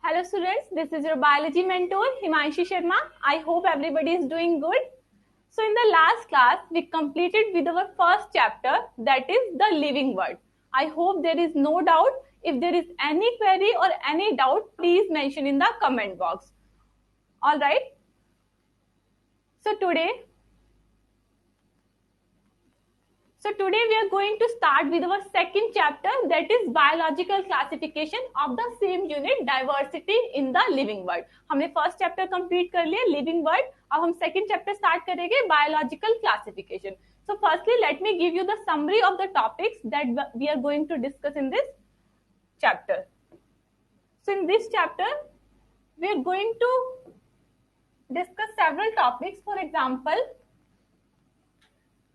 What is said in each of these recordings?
Hello students, this is your biology mentor Himanshi Sharma. I hope everybody is doing good. So in the last class, we completed with our first chapter, that is the living world. I hope there is no doubt. If there is any query or any doubt, please mention in the comment box. All right. So today we are going to start with our second chapter, that is biological classification of the same unit, diversity in the living world. हमने first chapter complete कर लिया living world. अब हम second chapter start करेंगे biological classification. So firstly, let me give you the summary of the topics that we are going to discuss in this chapter. So in this chapter, we are going to discuss several topics. For example,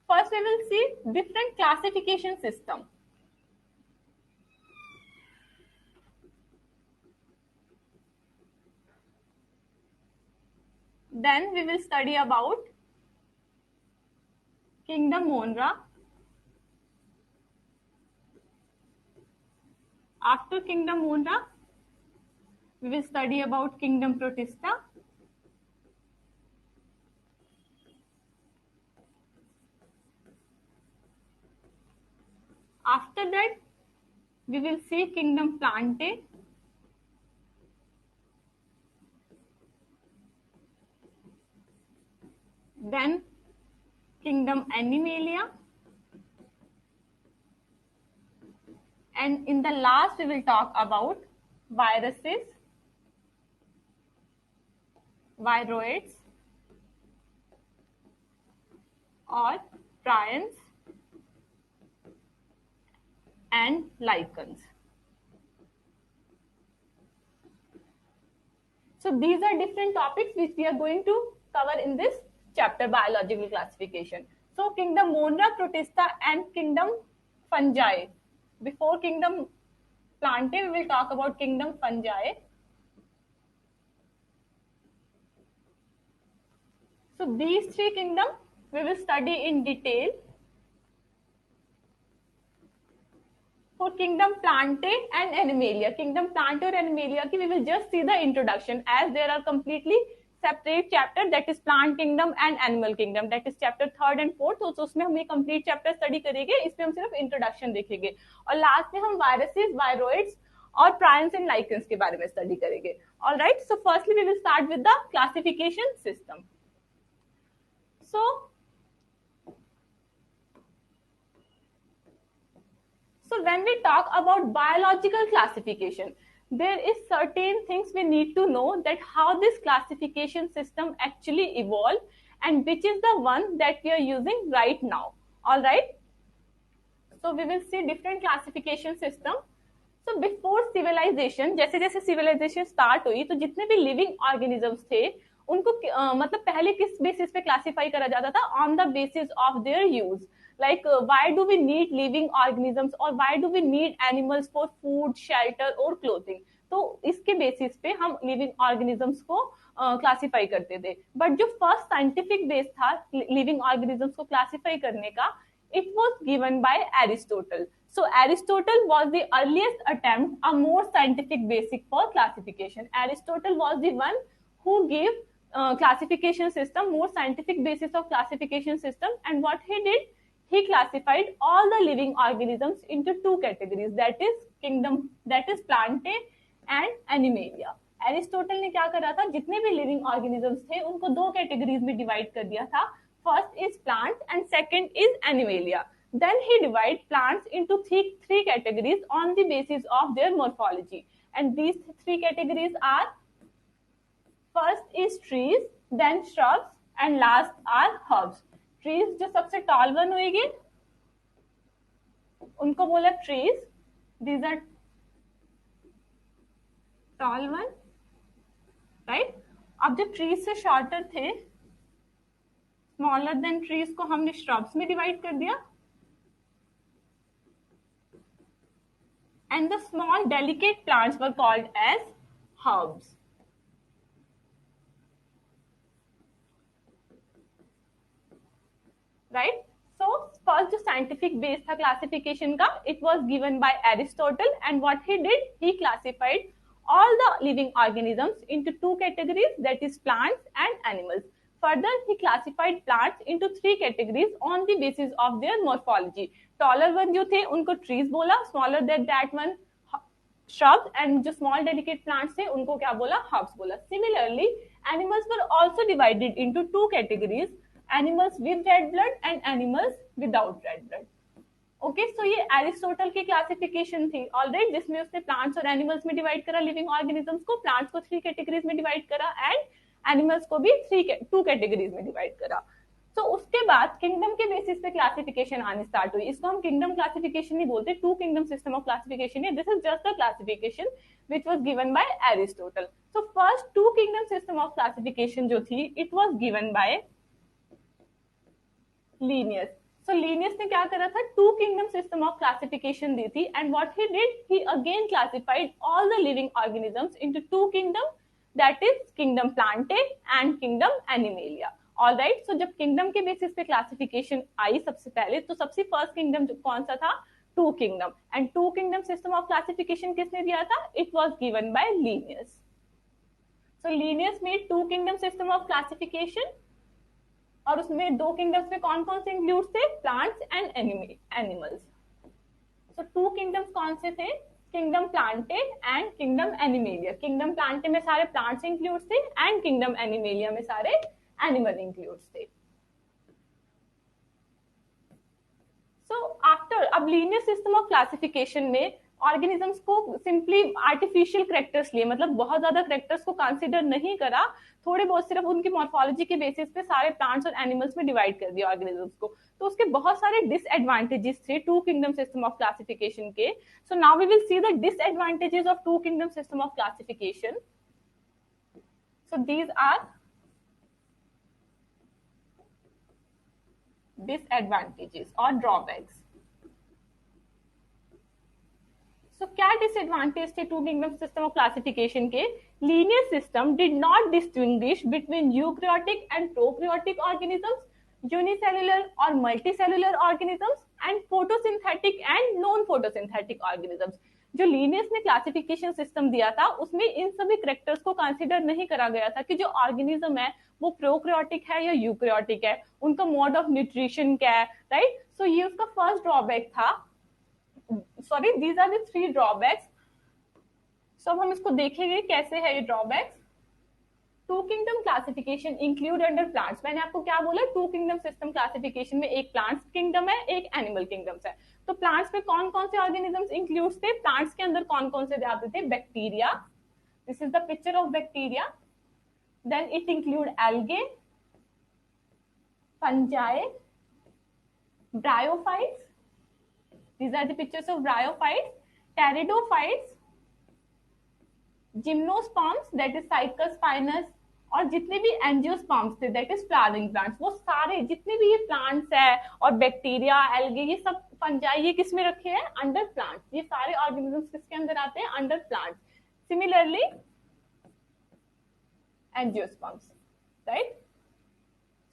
first we will see different classification system. Then we will study about kingdom Monera. After kingdom Monera, we will study about kingdom Protista. After that, we will see kingdom Plantae. Then kingdom Animalia. And in the last, we will talk about viruses, viroids, or prions, and lichens. So these are different topics which we are going to cover in this chapter, biological classification. So kingdom Monera, Protista, and kingdom Fungi. Before kingdom Plantae, we will talk about kingdom Fungi. So these three kingdoms we will study in detail. For kingdom Plantae and Animalia, kingdom Plantae or Animalia, we will just see the introduction, as there are completely separate chapter, that is plant kingdom and animal kingdom, that is chapter 3rd and 4th. तो उसमें हम ये complete chapter study करेंगे, इसमें हम सिर्फ introduction देखेंगे और लास्ट में हम viruses, viroids और prions and lichens के बारे में study करेंगे. All right, so firstly we will start with the classification system. So when we talk about biological classification, there is certain things we need to know, that how this classification system actually evolved and which is the one that we are using right now. All right. So we will see different classification system. So before civilization, जैसे जैसे civilization start हुई, तो जितने भी living organisms थे, उनको मतलब पहले किस basis पे classify करा जाता था? On the basis of their use. Like why do we need living organisms or why do we need animals for food, shelter or clothing? तो इसके बेसिस पे हम लिविंग ऑर्गेनिजम्स को क्लासिफाई करते थे. बट जो फर्स्ट साइंटिफिक बेस था living organisms को क्लासिफाई करने का, it was given by Aristotle. So Aristotle was the earliest attempt, a more scientific basic for classification. Aristotle was the one who gave classification system, more scientific basis of classification system. And what he did, he classified all the living organisms into two categories, that is Plantae and Animalia. Aristotle ने क्या करा था, जितने भी living organisms थे उनको दो categories में डिवाइड कर दिया था. First is plant and second is Animalia. Then he divided plants into three categories on the basis of their morphology. And these three categories are, first is trees, then shrubs, and last are herbs. Trees जो सबसे tall one होगी, उनको बोला trees. These are tall one, right? अब जो trees से shorter थे, smaller than trees को हमने shrubs में divide कर दिया. And the small delicate plants were called as herbs. Right? So first जो scientific base था classification का, it was given by Aristotle, and what he did, he classified all the living organisms into two categories, that is plants and animals. Further, he classified plants into three categories on the basis of their morphology. Taller one जो थे उनको trees बोला, smaller than that one shrubs, and जो small delicate plants थे उनको क्या बोला, herbs बोला. Similarly, animals were also divided into two categories, animals with red blood and animals without red blood. Okay so ये एरिस्टोटल की classification थी alright, जिसमें उसने प्लांट्स और एनिमल्स में डिवाइड करा लिविंग ऑर्गेनिजम्स को, प्लांट्स को थ्री कैटेगरीज में डिवाइड करा एंड एनिमल्स को भी टू कैटेगरीज में डिवाइड करा. तो उसके बाद किंगडम के बेसिस पे क्लासिफिकेशन आने स्टार्ट हुई. इसको हम किंगडम क्लासिफिकेशन नहीं बोलते, two kingdom system of classification है. This is just the classification which was given by Aristotle. So first two kingdom system of classification जो थी it was given by Linnaeus. So Linnaeus ने क्या करा था, two kingdom system of classification दी थी, and what he did, he again classified all the living organisms into two kingdom, that is kingdom Plantae and kingdom animalia. Alright, सो जब kingdom के basis पे classification आई सबसे पहले, तो सबसे फर्स्ट किंगडम कौन सा था, two kingdom. And two kingdom system of classification किसने दिया था, it was given by Linnaeus. So Linnaeus made two kingdom system of classification, और उसमें दो किंगडम्स में कौन कौन से इंक्लूड थे, plants and animals. So to kingdoms कौन से थे, kingdom Plantae and kingdom animalia. Kingdom Plantae में सारे प्लांट्स इंक्लूड थे एंड किंगडम एनिमेलिया में सारे एनिमल इंक्लूड थे. सो आफ्टर, अब लीनियर सिस्टम ऑफ क्लासिफिकेशन में ऑर्गेनिजम्स को सिंपली आर्टिफिशियल करेक्टर्स लिए, मतलब बहुत ज्यादा करेक्टर्स को कंसीडर नहीं करा, थोड़े बहुत सिर्फ उनकी मॉर्फोलॉजी के बेसिस पे सारे प्लांट्स और एनिमल्स में डिवाइड कर दिया ऑर्गेनिजम्स को. तो उसके बहुत सारे डिसएडवांटेजेस थे two kingdom system of classification के. So now we will see the disadvantages of two kingdom system of classification. So these are disadvantages और ड्रॉबैक्स. So, क्या डिसएडवांटेज थे two kingdom system of classification के, linear system did not distinguish between eukaryotic and prokaryotic organisms, unicellular और multicellular organisms, and photosynthetic and non photosynthetic organisms. जो Linnaeus ने classification system दिया था उसमें इन सभी करेक्टर्स को कंसीडर नहीं करा गया था कि जो ऑर्गेनिज्म है वो प्रोकैरियोटिक है या यूकैरियोटिक है, उनका मोड ऑफ न्यूट्रिशन क्या है, राइट. सो ये उसका फर्स्ट ड्रॉबैक था. Sorry, these are the three drawbacks. So अब हम इसको देखेंगे कैसे है ये drawbacks. Two kingdom classification include under plants. मैंने आपको क्या बोला, टू किंगडम सिस्टम क्लासिफिकेशन में एक प्लांट्स किंगडम है, एक एनिमल किंगडम्स है. तो प्लांट्स में कौन कौन से ऑर्गेनिजम्स इंक्लूड थे, प्लांट्स के अंदर कौन कौन से आते थे, bacteria, this is the picture of bacteria, then it include algae, fungi, bryophytes, these are the pictures of bryophytes, pteridophytes, gymnosperms, that is cycas spinous, और जितने भी एंजियोस्पर्म्स थे दैट इज फ्लावरिंग प्लांट्स, वो सारे जितने भी ये प्लांट्स है और बैक्टीरिया, एल्गे, ये सब फंजाई ये किस में रखे हैं, अंडर प्लांट्स. ये सारे ऑर्गेनिजम्स किसके अंदर आते हैं, under plants. Similarly angiosperms, right.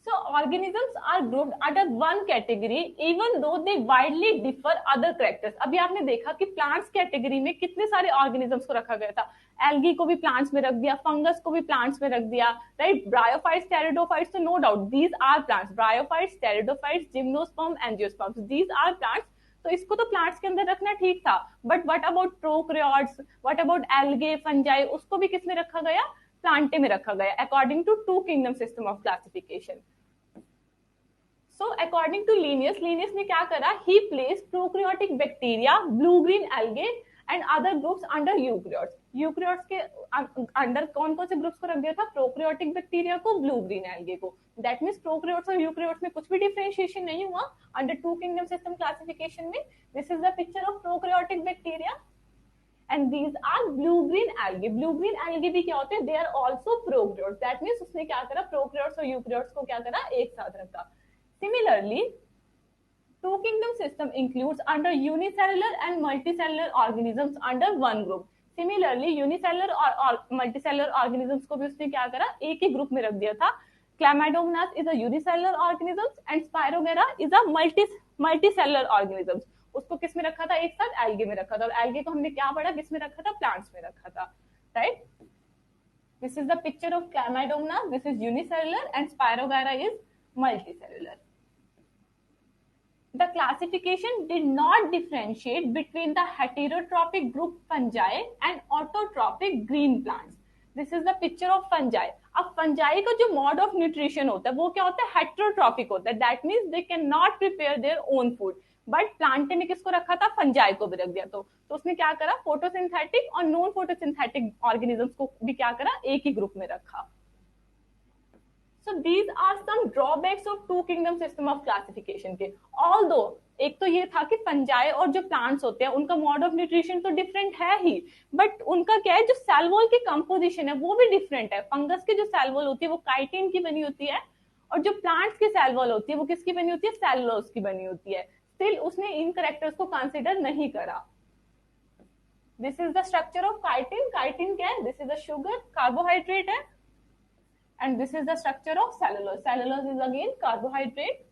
So organisms are grouped under one category even though they widely differ other characters. अभी आपने देखा कि प्लांट्स कैटेगरी में कितने सारे ऑर्गेनिजम्स को रखा गया था. एल्गी को भी प्लांट्स में रख दिया, फंगस को भी प्लांट्स में रख दिया, राइट. ब्रायोफाइट्स, टेरिडोफाइट्स, तो no doubt these are plants. Bryophytes, pteridophytes, gymnosperm, angiosperms, these are plants. तो इसको तो प्लांट्स के अंदर रखना ठीक था, but what about prokaryotes, what about algae, fungi, उसको भी किसमें रखा गया, प्लांटे में रखा गया, according to two kingdom system of classification. So according to Linnaeus, Linnaeus ने क्या करा, he placed prokaryotic bacteria, blue green algae and other groups under eukaryotes. Eukaryotes के अंडर कौन कौन से ग्रुप्स को रख दिया था, प्रोकैरियोटिक बैक्टीरिया को, ब्लू ग्रीन एल्गे को. दैट मींस प्रोकैरियोट्स और यूकैरियोट्स में कुछ भी डिफरेंशिएशन नहीं हुआ under two kingdom system classification में. This is the picture of prokaryotic bacteria and these are blue green algae. blue green algae भी क्या होते हैं, they are also prokaryotes. that means उसने क्या करा, प्रोकैरियोट्स और यूकैरियोट्स को क्या करा, एक साथ रखा. Similarly, two kingdom system includes under unicellular and multicellular organisms under one group. Similarly, unicellular और multicellular organisms को भी उसने क्या करा, एक ही ग्रुप में रख दिया था. Chlamydomonas is a unicellular organism and Spirogyra is a multicellular organism. उसको किस में रखा था, एक साथ एल्गे में रखा था. और एल्गे को हमने क्या पढ़ा, किस में रखा था, प्लांट्स में रखा था. right? This is the picture of Chlamydomonas. This is unicellular and Spirogyra is multicellular. The classification did not differentiate between the heterotrophic group fungi and autotrophic green plants. This is the picture of fungi. अब fungi का जो mode of nutrition होता है वो क्या होता है? heterotrophic होता है. That means they cannot prepare their own food. But plant ने किसको रखा था? फंजाई को भी रख दिया. तो उसने क्या करा? फोटोसिंथेटिक और नॉन फोटोसिंथेटिक ऑर्गेनिजम्स को भी क्या करा? एक ही ग्रुप में रखा. So these are some drawbacks of two kingdom system of classification के. Although एक तो ये था कि फंजाई और जो प्लांट्स होते हैं उनका मोड ऑफ न्यूट्रिशन तो डिफरेंट है ही, बट उनका क्या है, जो सेल वॉल की कंपोजिशन है वो भी डिफरेंट है. फंगस की जो सेल वॉल होती है वो काइटिन की बनी होती है, और जो प्लांट्स की सेल वॉल होती है वो किसकी बनी होती है? सेलुलोज की बनी होती है. स्टिल उसने इन कैरेक्टर्स को कंसिडर नहीं करा. This is the structure of chitin. Chitin क्या है? This is the sugar, carbohydrate है. And this is the structure of cellulose. Cellulose is again carbohydrate.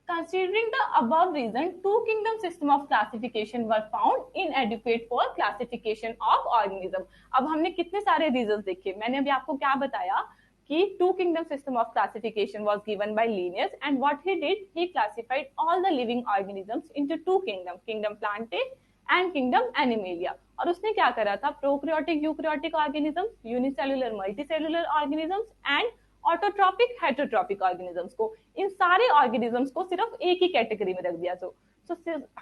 Considering the above reason, two kingdom system of classification were found inadequate for classification of organism. अब हमने कितने सारे reasons देखे. मैंने अभी आपको क्या बताया कि two kingdom system of classification was given by Linnaeus, and what he did, he classified all the living organisms into two kingdoms, kingdom Plantae and kingdom Animalia. और उसने क्या करा था? Prokaryotic eukaryotic organisms, unicellular multicellular organisms and autotrophic heterotrophic organisms को, इन सारे organisms को सिर्फ एक ही कैटेगरी में रख दिया. सो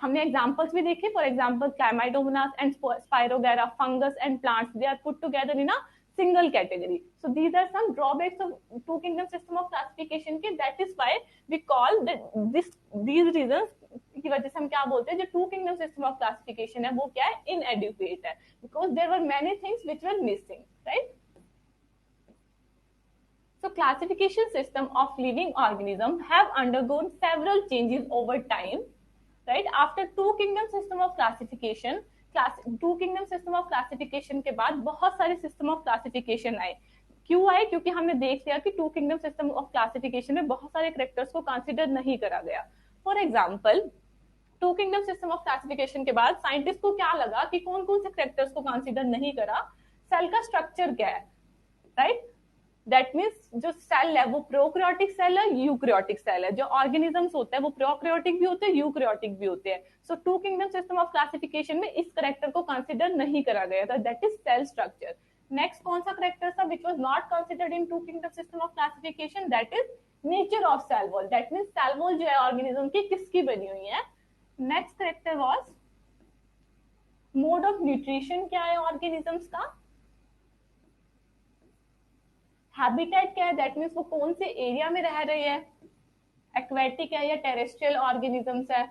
हमने एग्जांपल्स भी देखे. For example Chlamydomonas and Spirogyra, fungus and plants, they are put together in a single category. So these are some drawbacks of two kingdom system of classification के. That is why we call these reasons की वजह से हम क्या बोलते हैं, जो two kingdom system of classification है वो क्या है? inadequate है, because there were many things which were missing, right? So classification system of living organism have undergone several changes over time, right? After two kingdom system of classification, two kingdom system of classification के बाद बहुत सारे system of classification आए. क्यों आए? क्योंकि हमने देख लिया कि two kingdom system of classification में बहुत सारे कैरेक्टर्स को कंसीडर नहीं करा गया. For example, two kingdom system of classification के बाद साइंटिस्ट को क्या लगा कि कौन कौन से कैरेक्टर्स को कंसीडर नहीं करा? सेल का स्ट्रक्चर क्या है, राइट? दैट मीन्स जो सेल है वो प्रोकैरियोटिक सेल है, यूकैरियोटिक सेल है. जो ऑर्गेनिजम्स होते हैं वो प्रोकैरियोटिक भी होते हैं, यूकैरियोटिक भी होते हैं. So two kingdom system of classification में इस कैरेक्टर को कंसीडर नहीं करा गया था, that is cell structure. Next कौन सा कैरेक्टर था which was not considered in two kingdom system of classification? That is nature of cell wall. That means cell wall जो है ऑर्गेनिज्म की किसकी बनी हुई है. Next character was mode of nutrition क्या है ऑर्गेनिजम्स का. हैबिटेट क्या है? दैट मीन्स वो कौन से एरिया में रह रहे हैं, एक्वेटिक है या टेरेस्ट्रियल ऑर्गेनिजम्स है.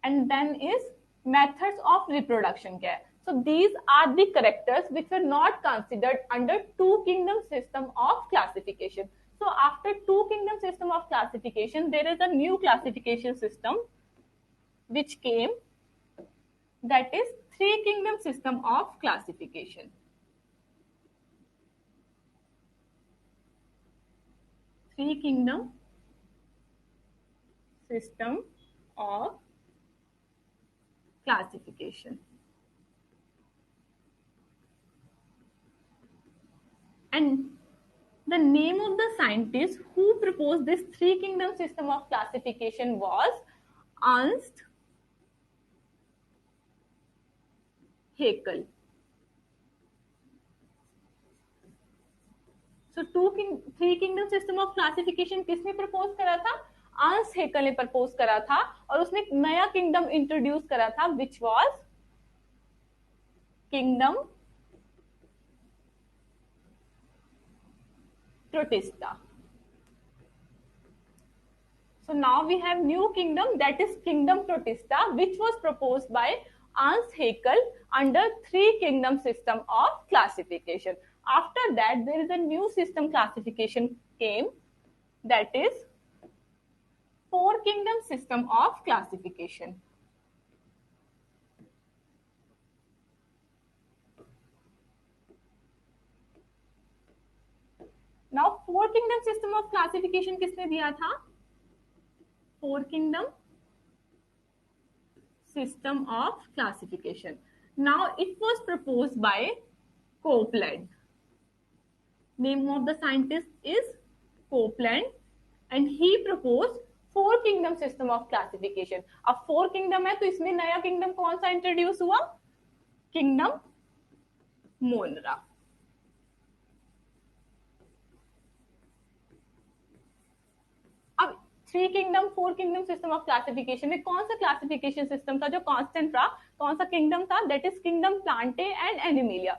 And then is methods of reproduction क्या है. So these are the characters which were not considered under two kingdom system of classification. So after two kingdom system of classification there is a new classification system which came, that is three kingdom system of classification. Three kingdom system of classification. And the name of the scientist who proposed this three kingdom system of classification was Ernst Haeckel. So three kingdom system of classification किसने propose करा था? Ernst Haeckel ने propose करा था, और उसने एक नया किंगडम इंट्रोड्यूस करा था which was kingdom protista. So now we have new kingdom, that is kingdom protista, which was proposed by Ernst Haeckel under three kingdom system of classification. After that, there is a new system classification came, that is four kingdom system of classification. Now four kingdom system of classification किसने दिया था? Four kingdom system of classification. Now it was proposed by Copeland. Name of the scientist is Copeland, and he proposed four kingdom system of classification. अब four kingdom है तो इसमें नया kingdom कौन सा इंट्रोड्यूस हुआ? Kingdom Monera. अब three kingdom four kingdom system of classification में कौन सा क्लासिफिकेशन सिस्टम था जो कांस्टेंट रहा? कौन सा किंगडम था? That is kingdom Plantae and animalia.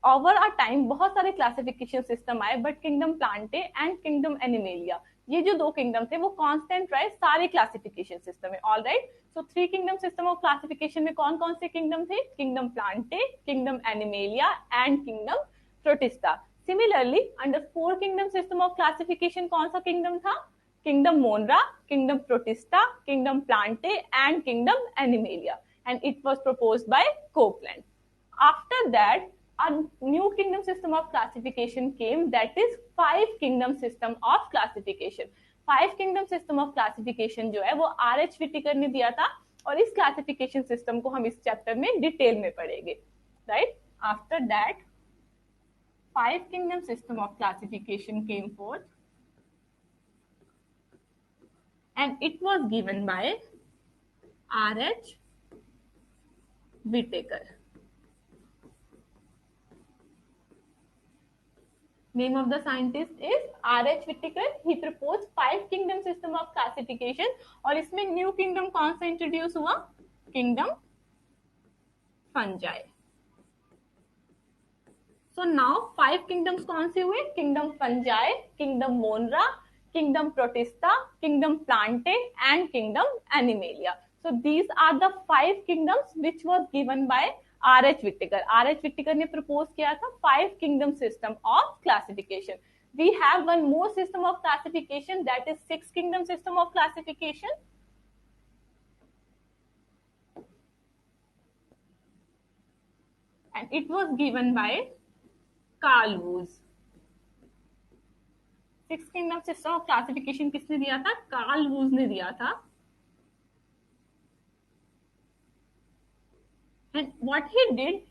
Over a time बहुत सारे क्लासिफिकेशन सिस्टम आए, but kingdom Plantae and kingdom animalia, ये जो दो किंगडम थे वो कांस्टेंट रहे सारे क्लासिफिकेशन सिस्टम में. All right. So three kingdom system of classification में कौन कौन से किंगडम थे? Kingdom Plantae, kingdom animalia and kingdom protista. Similarly under four kingdom system of classification कौन सा किंगडम था? Kingdom Monra, Kingdom Protista, Kingdom Plante, and Kingdom Animalia. And it was proposed by Copeland. After that, a new kingdom system of classification came, that is five kingdom system of classification. Five kingdom system of classification जो है वो R.H. Whittaker ने दिया था, और इस classification system को हम इस chapter में detail में पढ़ेंगे. Right? After that, five kingdom system of classification came forth, and it was given by R.H. Whittaker. Name of the scientist is R.H. Whittaker. He proposed five kingdom system of classification, और इसमें new kingdom कौन सा introduce हुआ? Kingdom Fungi. So now five kingdoms कौन से हुए? Kingdom Fungi, Kingdom Monra, Kingdom Protista, Kingdom Plante, and Kingdom Animalia. So these are the five kingdoms which was given by R.H. Whittaker. R.H. Whittaker ने propose किया था five kingdom system of classification. We have one more system of classification, that is six kingdom system of classification. And it was given by Carl Woese. Six kingdom system of classification किसने दिया था? Karl whose ने दिया था. And what he did,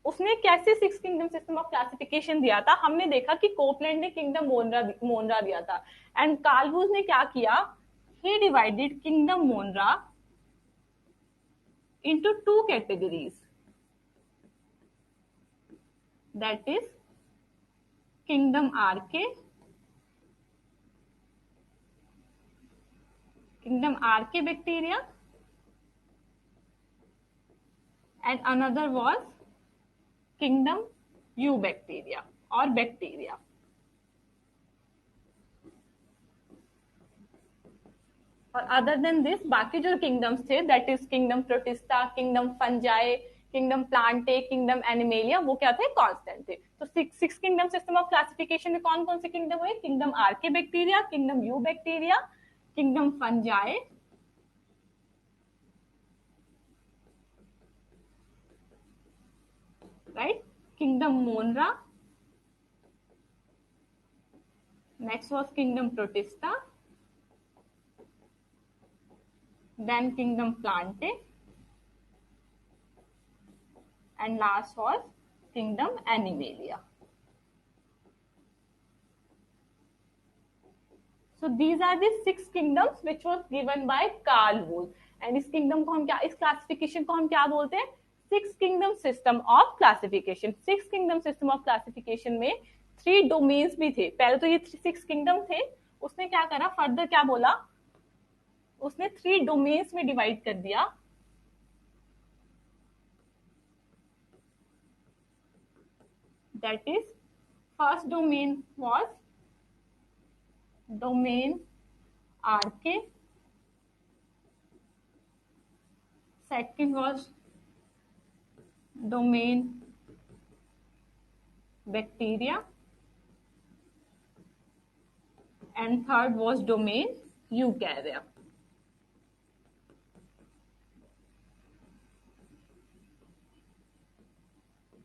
उसने कैसे six kingdom system of classification दिया था? हमने देखा कि कोपलैंड ने किंगडम मोनरा दिया था, एंड कार्ल वूज ने क्या किया? He divided kingdom Monera into two categories, that is kingdom RK, kingdom RK bacteria, and another was kingdom U bacteria or bacteria. और अदर देन दिस बाकी जो किंगडम्स थे, that is kingdom Protista, kingdom Fungi, kingdom Plantae, kingdom Animalia, वो क्या थे? Constant थे. तो six kingdom system of classification में कौन कौन से किंगडम हुए? Kingdom Archaebacteria, kingdom Eubacteria, kingdom Fungi, right, kingdom Monera, next was kingdom Protista, then kingdom Plante, and last was kingdom Animalia. So these are the six kingdoms which was given by Carl Woese. And इस kingdom को हम क्या, इस classification को हम क्या बोलते हैं? Six kingdom system of classification. Six kingdom system of classification में three domains भी थे. पहले तो ये six kingdom थे, उसने क्या करा? फर्दर क्या बोला? उसने थ्री डोमेन्स में डिवाइड कर दिया. That is first domain was domain Archaea, second was domain bacteria, and third was domain Eukarya.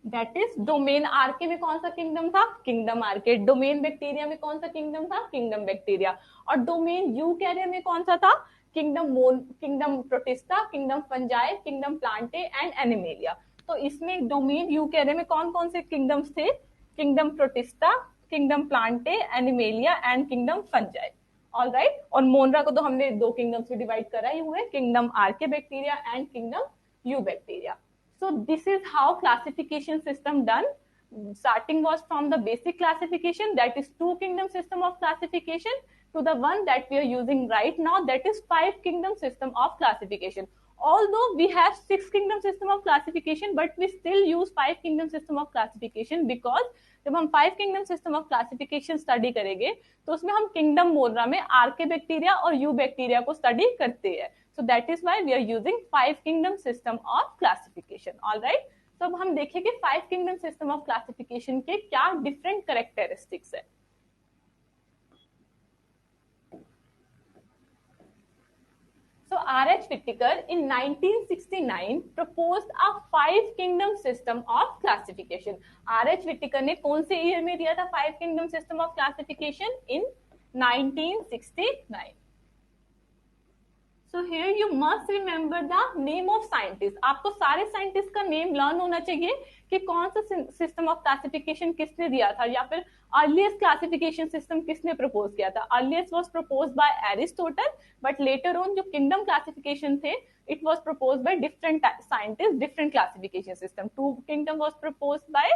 That is domain Archaea में कौन सा किंगडम था? Kingdom R K. डोमेन बैक्टीरिया में कौन सा किंगडम था? Kingdom bacteria. और डोमेन यूकैरिया में कौन सा था? Kingdom Protista, kingdom Fungi, kingdom Plantae and animalia. तो इसमें डोमेन यूकैरिया में कौन कौन से किंगडम्स थे? Kingdom Protista, kingdom Plantae, animalia and kingdom fungi. All right. और मोनरा को तो हमने दो किंगडम्स में डिवाइड करा ही हुआ है, kingdom Archaebacteria and kingdom Eubacteria. So this is how classification system done. Starting was from the basic classification, that is two kingdom system of classification, to the one that we are using right now, that is five kingdom system of classification. Although we have six kingdom system of classification, but we still use five kingdom system of classification, because जब हम five kingdom system of classification study करेंगे तो उसमें हम kingdom मोनरा में आर्के bacteria और you bacteria को study करते हैं। So that is why we are using five kingdom system of classification. All right. तो अब हम देखेंगे five kingdom system of classification के क्या different characteristics है। So R.H. Whittaker in 1969 proposed a five kingdom system of classification. R.H. Whittaker ने कौन से ईयर में दिया था five kingdom system of classification? In 1969. So here you must remember the name of scientist. आपको सारे scientist का नेम लर्न होना चाहिए कि कौन सा सिस्टम ऑफ क्लासिफिकेशन किसने दिया था, या फिर अर्लीस्ट क्लासिफिकेशन सिस्टम किसने प्रपोज किया था। Earliest was proposed by Aristotle, but later on जो किंगडम क्लासिफिकेशन थे, it was proposed by different scientist, different classification system. Two kingdom was proposed by,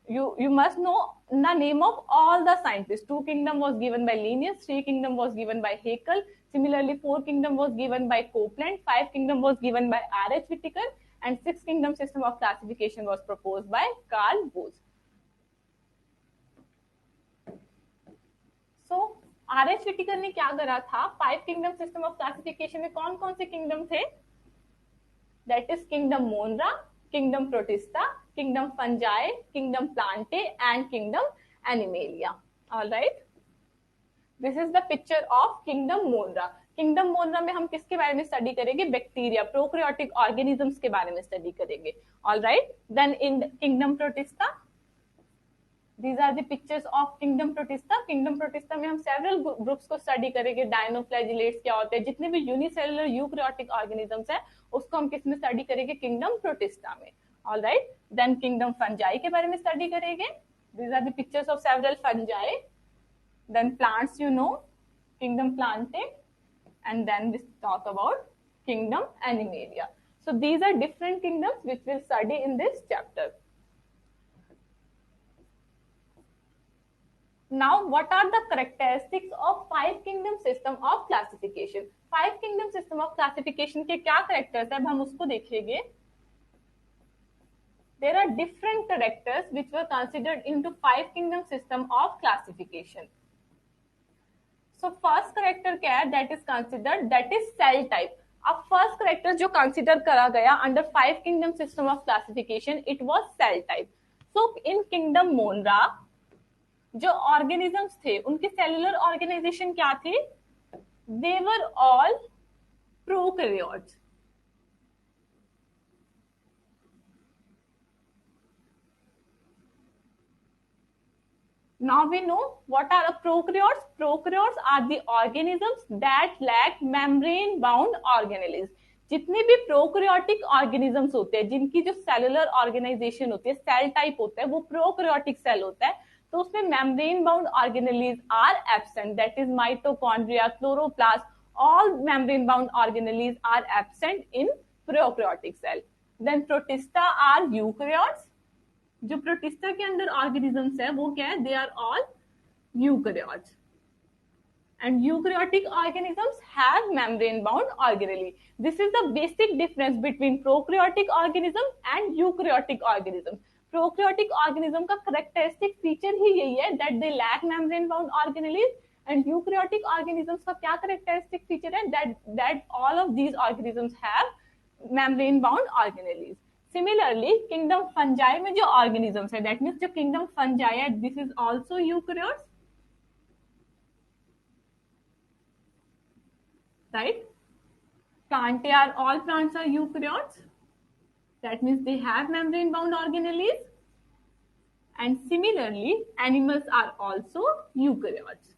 you must know the name of all the scientists. Two kingdom was given by Linnaeus, three kingdom was given by Haeckel, similarly four kingdom was given by Copeland, five kingdom was given by R.H. Whittaker, and six kingdom system of classification was proposed by Carl Woese. So R.H. Whittaker ने क्या करा था, five kingdom system of classification में कौन कौन से kingdom थे? That is kingdom Monra, kingdom Protista, kingdom Fungi, kingdom Plantae, and kingdom Animalia. All right. This is the picture of kingdom Monra. Kingdom Monra में हम किसके बारे में स्टडी करेंगे? बैक्टीरिया, प्रोकैरियोटिक ऑर्गेनिजम्स के बारे में स्टडी करेंगे। All right. Then in kingdom Protista, these are the pictures of kingdom Protista. Kingdom Protista में हम several groups को स्टडी करेंगे। डायनोफ्लैजिलेट्स क्या होते हैं, जितने भी यूनिसेलुलर यूकैरियोटिक ऑर्गेनिजम्स है उसको हम किस में स्टडी करेंगे? किंगडम प्रोटिस्टा में। All right. Then kingdom Fungi के बारे में स्टडी करेंगे। These are the pictures of several fungi. Then plants, you know, kingdom Plantae, and then we talk about kingdom Animalia. So these are different kingdoms which will study in this chapter. Now, what are the characteristics of five kingdom system of classification? Five kingdom system of classification के क्या characters है, अब हम उसको देखेंगे। There are different characters which were considered into five kingdom system of classification. So first character क्या है? That is considered, that is cell type. अब first character जो consider करा गया under five kingdom system of classification, it was cell type. So in kingdom Monra जो organisms थे उनके cellular organisation क्या थे? They were all prokaryotes. Now we know what are prokaryotes. Prokaryotes are the organisms that lack membrane bound organelles. जितने भी prokaryotic organisms होते हैं जिनकी जो सेलुलर ऑर्गेनाइजेशन होती है, सेल टाइप होता है, वो प्रोकैरियोटिक सेल होता है, तो उसमें membrane bound organelles are absent. That is mitochondria, chloroplast, all membrane bound organelles are absent in prokaryotic cell. Then Protista are eukaryotes. जो प्रोटिस्टा के अंदर ऑर्गेनिजम्स है वो क्या है? They are all eukaryotes. And eukaryotic organisms have membrane bound organelle. This is the basic difference between prokaryotic organism and eukaryotic organism. Prokaryotic organism का characteristic feature ही यही है that they lack membrane bound organelles, and eukaryotic organisms का क्या characteristic feature है? that all of these organisms have membrane bound organelles. Similarly, kingdom fungi में जो organisms है, that means जो kingdom fungi है, this is also eukaryotes. Right? Plantae are, all plants are eukaryotes. That means they have membrane bound organelles. And similarly, animals are also eukaryotes.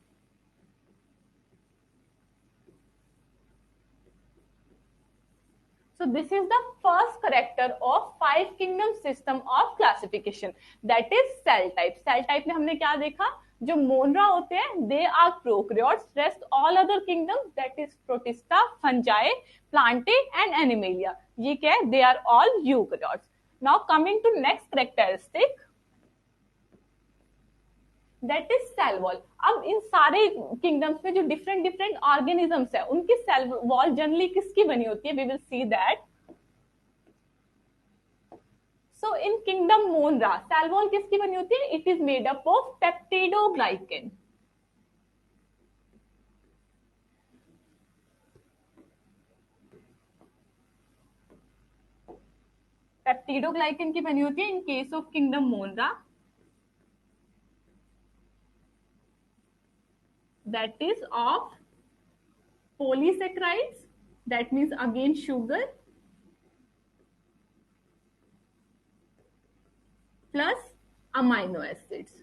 So this is the first character of five kingdom system of classification, that is cell type. Cell type में हमने क्या देखा, जो Monera होते हैं they are prokaryotes, rest all other kingdom that is Protista, Fungi, Plantae and Animalia, ये क्या है, they are all eukaryotes. Now coming to next characteristic, that is cell wall. अब इन सारे किंगडम्स में जो डिफरेंट डिफरेंट ऑर्गेनिजम्स है उनकी सेल वॉल जनरली किसकी बनी होती है, we will see that. So in kingdom Monera cell wall किसकी बनी होती है, it is made up of peptidoglycan. Peptidoglycan की बनी होती है in case of kingdom Monera, that is of polysaccharides, that means again sugar, plus amino acids.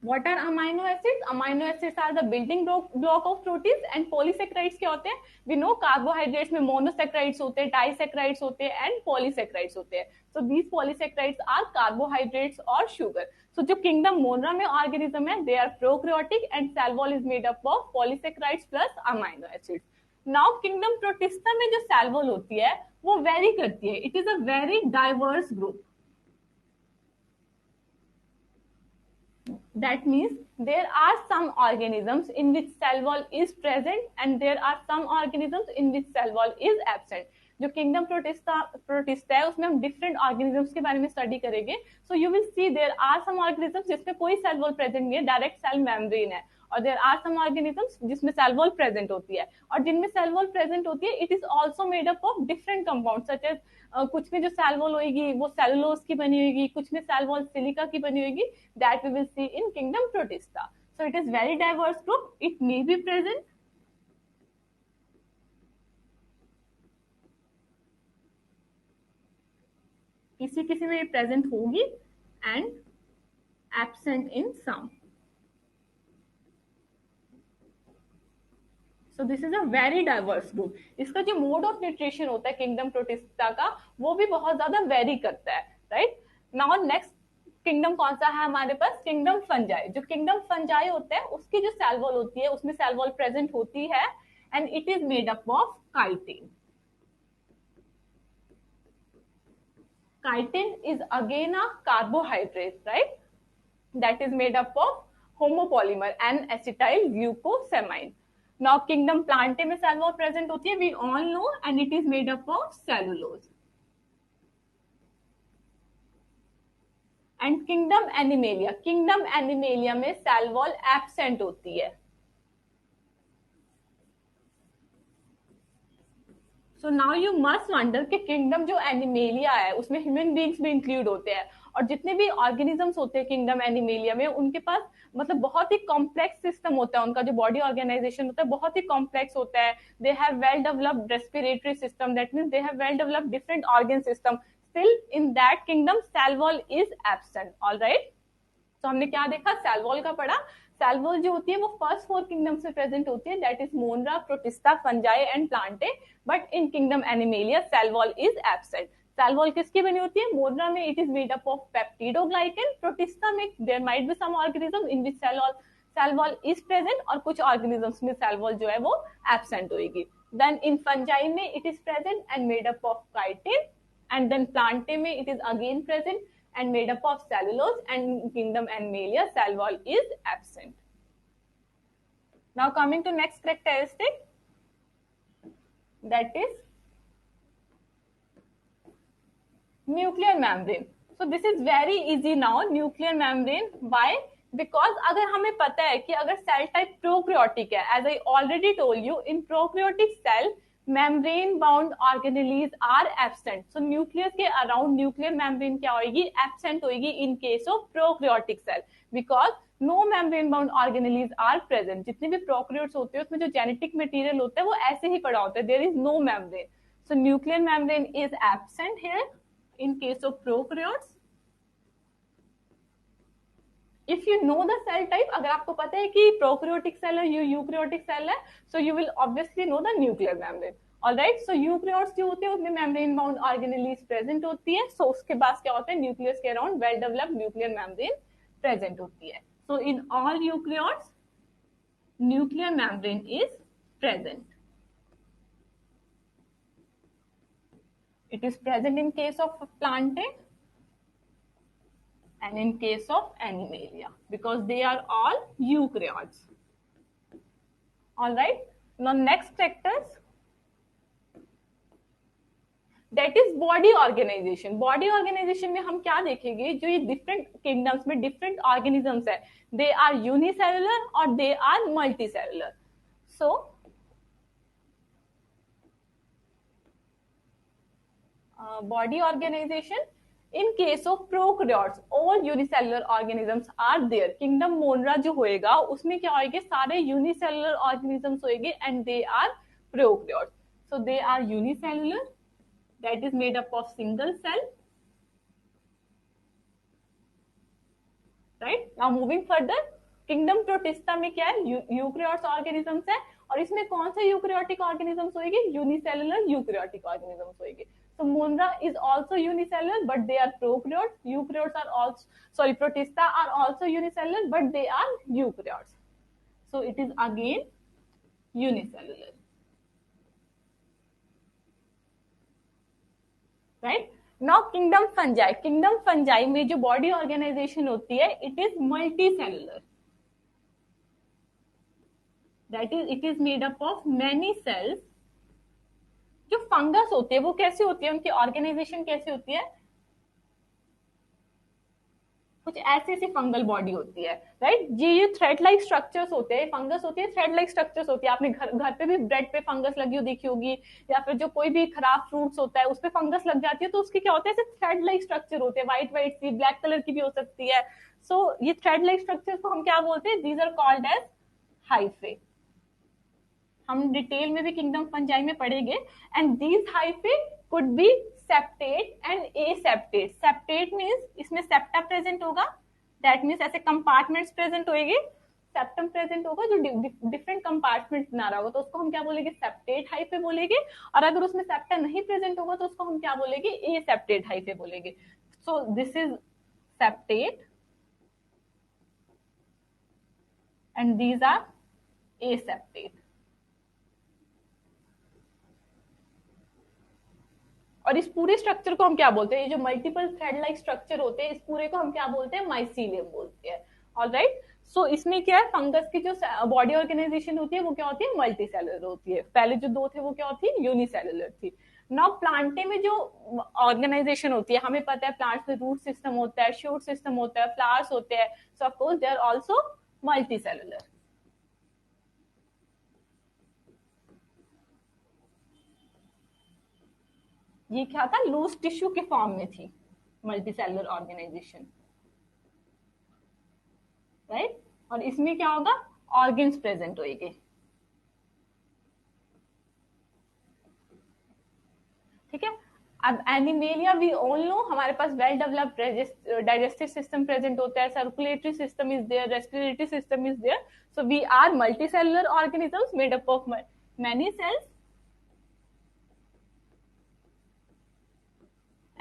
What are amino acids? Amino acids are the building block of proteins, and polysaccharides क्या होते हैं? We know carbohydrates में monosaccharides होते हैं, disaccharides होते हैं, and polysaccharides होते हैं. So these polysaccharides are carbohydrates or sugar. So जो kingdom monera में organism है, they are prokaryotic and cell wall is made up of polysaccharides plus amino acids. Now kingdom protista में जो cell wall होती है, वो vary करती है. It is a very diverse group. That means there are some organisms in which cell wall is present and there are some organisms in which cell wall is absent. जो kingdom Protista है उसमें हम different organisms के बारे में study करेंगे. So you will see there are some organisms जिसमें कोई सेल वॉल प्रेजेंट नहीं है, डायरेक्ट सेल मेम्ब्रेन है, और देयर आर सम ऑर्गेनिजम्स जिसमें सेल वॉल प्रेजेंट होती है, और जिनमें सेल वॉल प्रेजेंट होती है it is also made up of different compound such as कुछ में जो सेल वॉल होगी वो सेलुलोज की बनी होगी, कुछ में सेल वॉल सिलिका की बनी होगी, that we will see in kingdom Protista. So it is very diverse group, it may be present, किसी किसी में प्रेजेंट होगी and absent in some. So this is a very diverse group. इसका जो mode of nutrition होता है kingdom protista का वो भी बहुत ज्यादा वेरी करता है, राइट. नाउ नेक्स्ट किंगडम कौन सा है हमारे पास, किंगडम फंजाई. जो किंगडम फंजाई होता है उसकी जो सेल वॉल होती है उसमें सेल वॉल प्रेजेंट होती है and it is made up of chitin. Chitin is again a carbohydrate, right? That is made up of homopolymer and acetyl glucosamine. Now kingdom plantae में cell wall present होती है, we all know, and it is made up of cellulose. And kingdom animalia में cell wall absent होती है. So now you must wonder कि kingdom जो animalia है उसमें ह्यूमन बींग्स भी इंक्लूड होते हैं, और जितने भी ऑर्गेनिजम्स होते हैं किंगडम एनिमेलिया में उनके पास मतलब बहुत ही कॉम्प्लेक्स सिस्टम होता है, उनका जो बॉडी ऑर्गेनाइजेशन होता है बहुत ही कॉम्प्लेक्स होता है. They have well developed respiratory system, that means they have well developed different organ system. Still in that kingdom cell wall is absent. Alright, तो हमने क्या देखा, सेल वॉल का पढ़ा. सेल वॉल जो होती है वो फर्स्ट फोर किंगडम्स में प्रेजेंट होती है, that is Monera, Protista, Fungi and Plantae. But in kingdom Animalia cell wall is absent. Cell wall किसकी बनी होती है, मोनरा में it is made up of peptidoglycan, Protista में there might be some organism in which cell wall is present, और कुछ organisms में cell wall जो है वो एब्सेंट होगी. देन इन फंजाई में it is present and made up of chitin, and then Plantae में it is again present and made up of cellulose, and in kingdom Animalia cell wall is absent. Now coming to next characteristic, that is nuclear membrane. So this is very easy now, nuclear membrane. Why? Because अगर हमें पता है कि अगर cell type prokaryotic है, as I already told you, in prokaryotic cell membrane bound organelles are absent. So nucleus के around nuclear membrane क्या होगी, absent होगी in case of prokaryotic cell, because no membrane bound organelles are present. जितने भी prokaryotes होते हैं उसमें जो genetic material होता है वो ऐसे ही पड़ा होता है, there is no membrane. So nuclear membrane is absent here in case of prokaryotes. If you know the cell type, अगर आपको पता है कि प्रोकैरियोटिक सेल है, यूकैरियोटिक सेल है, so you will obviously know the nuclear membrane. Alright, so eukaryotes जो होते हैं उसमें मेम्ब्रेन बाउंड ऑर्गेनेलीज प्रेजेंट होती है। सो उसके बाद क्या होता है, न्यूक्लियस के around well developed nuclear membrane present होती है। So in all eukaryotes nuclear membrane is present. It is present in case of plantae and in case of animalia because they are all eukaryotes. All right. Now next factors, that is body organization. Body organization में हम क्या देखेंगे, जो ये different kingdoms में different organisms है, they are unicellular और they are multicellular. So body organization, in case of prokaryotes all unicellular organisms are there. Kingdom monera जो होएगा उसमें क्या होएंगे, सारे unicellular organisms होएंगे and they are prokaryotes. So they are unicellular, that is made up of single cell. Right, now moving further, kingdom protista में क्या है, eukaryotes organisms है और इसमें कौन से eukaryotic organisms होएंगे, unicellular eukaryotic organisms होएंगे. So monera is also unicellular but they are prokaryotes. Eukaryotes are also, sorry, protista are also unicellular but they are eukaryotes. So it is again unicellular. Right, now kingdom fungi. Kingdom fungi में जो body organization होती है, it is multicellular. That is, it is made up of many cells. जो fungus होती है वो कैसी होती है, उनकी ऑर्गेनाइजेशन कैसी होती है, कुछ ऐसी ऐसी फंगल बॉडी होती है। राइट, ये थ्रेड लाइक स्ट्रक्चर्स होते हैं, फंगस होती है, थ्रेड लाइक स्ट्रक्चर्स होती है। आपने घर पे भी ब्रेड पे फंगस लगी हो देखी होगी, या फिर जो कोई भी खराब फ्रूट्स होता है उस पे फंगस लग जाती है, तो उसके क्या होता है, ऐसे थ्रेड लाइक स्ट्रक्चर होते हैं, व्हाइट व्हाइट सी, ब्लैक कलर की भी हो सकती है। सो ये थ्रेड लाइक स्ट्रक्चर्स को हम क्या बोलते हैं, these are called as hyphae. हम डिटेल में भी किंगडम फंजाई में पढ़ेंगे। And these hyphae could be septate and aseptate. Septate means इसमें सेप्टा प्रेजेंट होगा, दैट मींस ऐसे कंपार्टमेंट्स प्रेजेंट होएंगे, सेप्टम प्रेजेंट होगा जो डिफरेंट कंपार्टमेंट बना रहा होगा, तो उसको हम क्या बोलेंगे, सेप्टेट हाइफे बोलेंगे। और अगर उसमें सेप्टा नहीं प्रेजेंट होगा तो उसको हम क्या बोलेंगे, एसेप्टेट हाइफे बोलेंगे। So this is septate and these are aseptate. और इस पूरे स्ट्रक्चर को हम क्या बोलते हैं, ये जो मल्टीपल थ्रेड लाइक स्ट्रक्चर होते हैं, इस पूरे को हम क्या बोलते हैं, माइसीलियम बोलते हैं। ऑलराइट, सो इसमें क्या है, फंगस की जो बॉडी ऑर्गेनाइजेशन होती है वो क्या होती है, मल्टी सेलुलर होती है। पहले जो दो थे वो क्या होती है, यूनिसेलुलर थी। नाउ प्लांटे में जो ऑर्गेनाइजेशन होती है, हमें पता है प्लांट्स में रूट सिस्टम होता है, शूट सिस्टम होता है, फ्लावर्स होते हैं, so of course they are also multicellular. ये क्या था, लूज टिश्यू के फॉर्म में थी मल्टीसेलुलर ऑर्गेनाइजेशन। राइट, और इसमें क्या होगा, ऑर्गन्स प्रेजेंट होंगे। ठीक है, अब एनिमेलिया वी ऑल नो, हमारे पास well developed digestive system present होता है, circulatory system is there, respiratory system is there. So we are multicellular organisms made up of many cells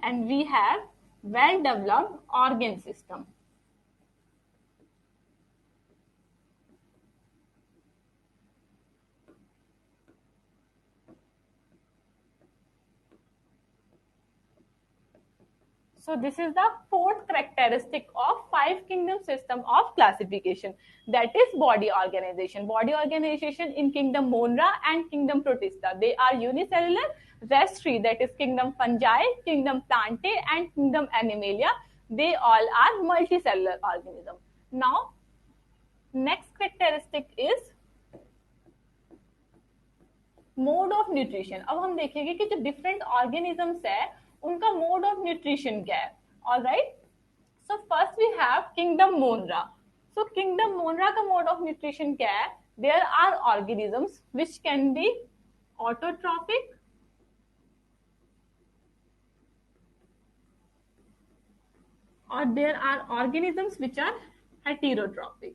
and we have well developed organ system. So this is the fourth characteristic of five kingdom system of classification, that is body organization. Body organization in kingdom Monera and kingdom Protista, they are unicellular. Rest three, that is kingdom Fungi, kingdom Plantae and kingdom Animalia, they all are multicellular organism. Now next characteristic is mode of nutrition. अब हम देखेंगे कि जो different organisms है उनका mode of nutrition क्या है। Alright, so first we have kingdom Monera. So kingdom Monera का मोड ऑफ न्यूट्रिशन क्या है, there are organisms which can be autotrophic और there are organisms which are heterotrophic.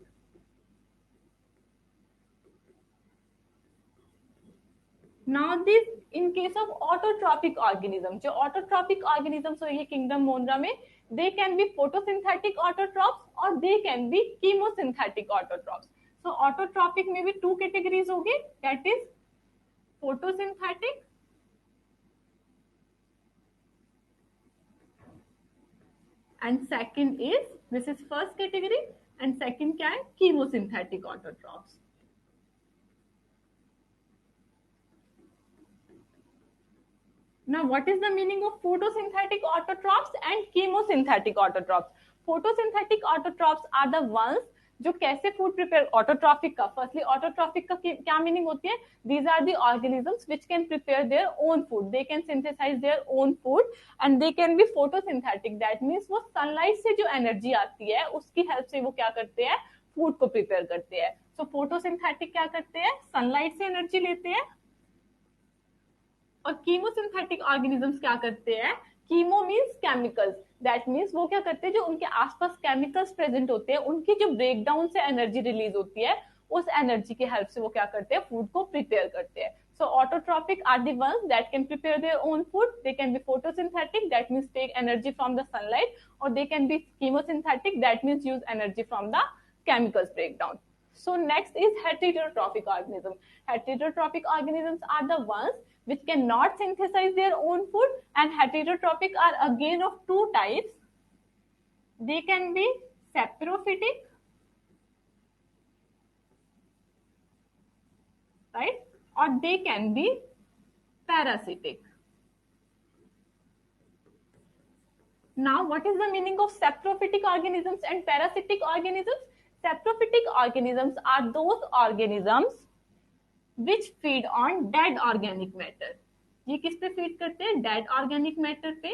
Now this in case of autotrophic organism, जो autotrophic organisms होंगे kingdom Monera में, they can be photosynthetic autotrophs or they can be chemosynthetic autotrophs. So autotrophic में भी two categories होंगे, that is photosynthetic and second is, this is first category and second क्या है, chemosynthetic autotrophs. Now, what is the meaning of photosynthetic autotrophs and chemosynthetic autotrophs? Photosynthetic autotrophs are the ones जो कैसे food prepare, autotrophic का, firstly autotrophic का क्या meaning होती है? These are the organisms which can prepare their own food, they can synthesize their own food and they can be photosynthetic, that means वो sunlight से जो एनर्जी आती है उसकी हेल्प से वो क्या करते हैं, फूड को प्रिपेयर करते हैं. सो फोटोसिंथेटिक क्या करते हैं, सनलाइट से एनर्जी लेते हैं. और कीमोसिंथेटिक ऑर्गेनिजम्स क्या करते हैं, chemo means chemicals, that means वो क्या करते हैं, जो उनके आसपास केमिकल्स प्रेजेंट होते हैं उनकी जो ब्रेकडाउन से एनर्जी रिलीज होती है, उस एनर्जी की हेल्प से वो क्या करते हैं, फूड को प्रिपेयर करते हैं. So autotrophic are the ones that can prepare their own food. They can be photosynthetic, that means take energy from the sunlight, or they can be chemosynthetic, that means use energy from the chemicals breakdown. So next is heterotrophic organism. Heterotrophic organisms are the ones which cannot synthesize their own food, and heterotrophic are again of two types. They can be saprophytic, right, or they can be parasitic. Now, what is the meaning of saprophytic organisms and parasitic organisms? Saprophytic organisms are those organisms which feed on dead organic matter. ये किस पे feed करते हैं, dead organic matter पे.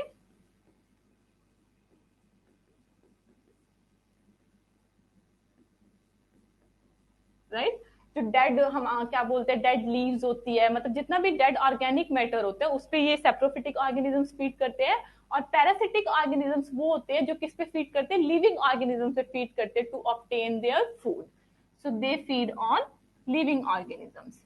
Right, जो dead हम क्या बोलते हैं, डेड लीव्स होती है, मतलब जितना भी डेड ऑर्गेनिक मैटर होता है उस पे ये सेप्रोफिटिक ऑर्गेनिजम्स फीड करते हैं. और पैरासिटिक ऑर्गेनिजम्स वो होते हैं जो किस पे फीड करते हैं, लिविंग ऑर्गेनिजम्स पे फीड करते हैं to obtain their food. So they feed on living organisms.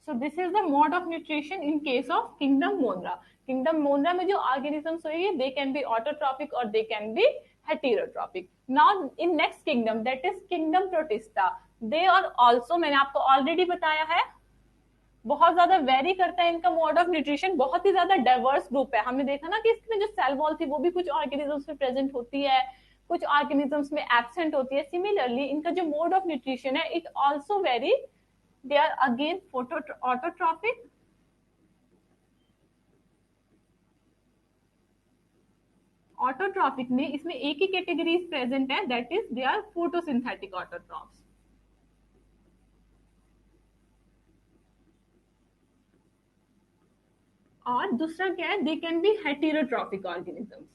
So this is the mode of nutrition in case of kingdom Monera. Kingdom Monera में जो organisms होंगे, they can be autotrophic or they can be heterotrophic. Now in next kingdom, that is kingdom Protista, they are also, मैंने आपको already बताया है, बहुत ज्यादा very करता है इनका मोड ऑफ न्यूट्रिशन, बहुत ही ज्यादा डाइवर्स ग्रुप है. हमने देखा ना कि इसमें जो सेल वॉल थी वो भी कुछ ऑर्गेनिजम्स में प्रेजेंट होती है, कुछ ऑर्गेनिजम्स में एब्सेंट होती है. सिमिलरली इनका जो मोड ऑफ न्यूट्रिशन है, it also vary. They are again autotrophic, autotrophic में इसमें एक ही कैटेगरी प्रेजेंट है, that is they are photosynthetic autotrophs. और दूसरा क्या है, they can be heterotrophic organisms.